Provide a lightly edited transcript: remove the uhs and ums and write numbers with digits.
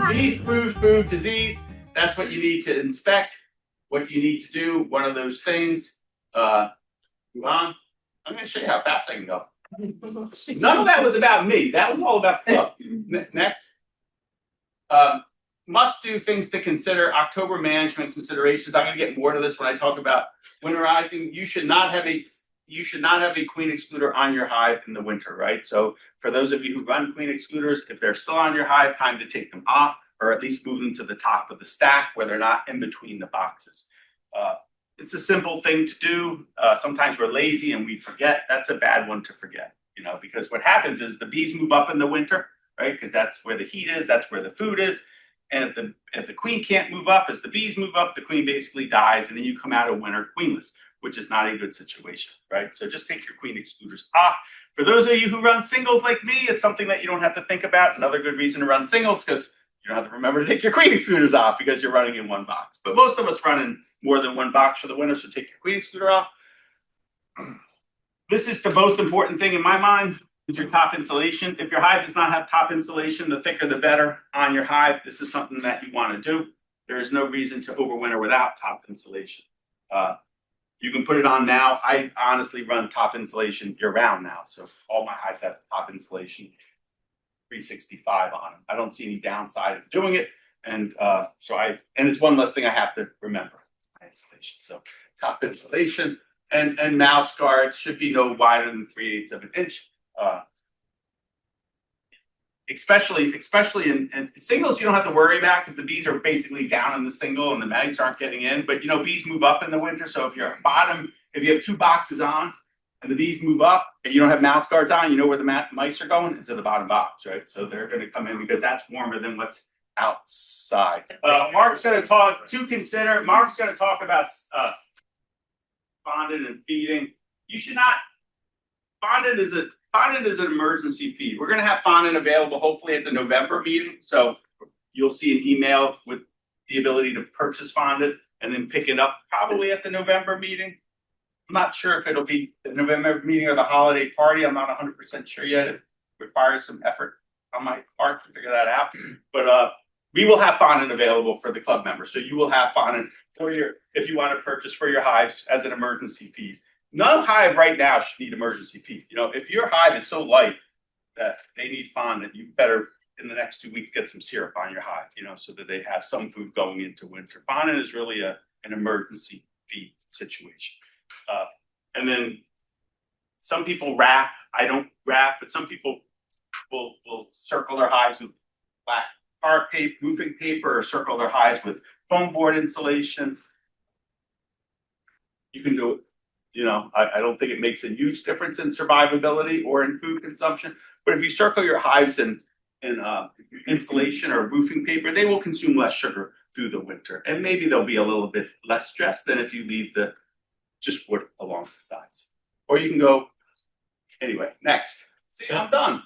Bees, food, disease. That's what you need to inspect. What you need to do. One of those things. Move on. I'm going to show you how fast I can go. None of that was about me. That was all about club. Next. Must do things to consider. October management considerations. I'm going to get more to this when I talk about winterizing. You should not have a queen excluder on your hive in the winter, right? So for those of you who run queen excluders, if they're still on your hive, time to take them off, or at least move them to the top of the stack where they're not in between the boxes. It's a simple thing to do. Sometimes we're lazy and we forget. That's a bad one to forget, because what happens is the bees move up in the winter, right? Because that's where the heat is, that's where the food is. And if the queen can't move up, as the bees move up, the queen basically dies, and then you come out of winter queenless, which is not a good situation, right? So just take your queen excluders off. For those of you who run singles like me, it's something that you don't have to think about. Another good reason to run singles, because you don't have to remember to take your queen excluders off because you're running in one box. But most of us run in more than one box for the winter, so take your queen excluder off. This is the most important thing in my mind, is your top insulation. If your hive does not have top insulation, the thicker the better on your hive. This is something that you want to do. There is no reason to overwinter without top insulation. You can put it on now. I honestly run top insulation year-round now, so all my hives have top insulation 365 on them. I don't see any downside of doing it, and it's one less thing I have to remember. My insulation, so top insulation and mouse guards should be no wider than 3/8 of an inch. Especially in singles, you don't have to worry about because the bees are basically down in the single and the mice aren't getting in. But bees move up in the winter, so if you're if you have 2 boxes on and the bees move up and you don't have mouse guards on, where the mice are going? Into the bottom box, right? So they're going to come in because that's warmer than what's outside. Mark's going to talk about fondant and feeding. You should not. Fondant is an emergency feed. We're going to have fondant available hopefully at the November meeting. So you'll see an email with the ability to purchase fondant and then pick it up probably at the November meeting. I'm not sure if it'll be the November meeting or the holiday party. I'm not 100% sure yet. It requires some effort on my part to figure that out. But we will have fondant available for the club members. So you will have fondant if you want to purchase for your hives as an emergency feed. No hive right now should need emergency feed. If your hive is so light that they need fondant, you better in the next 2 weeks get some syrup on your hive, so that they have some food going into winter. Fondant is really an emergency feed situation. And then some people wrap. I don't wrap, but some people will circle their hives with black art paper, roofing paper, or circle their hives with foam board insulation. You can do it. I don't think it makes a huge difference in survivability or in food consumption. But if you circle your hives in insulation or roofing paper, they will consume less sugar through the winter. And maybe they'll be a little bit less stressed than if you leave just wood along the sides. Or you can go, anyway, next. See, I'm done.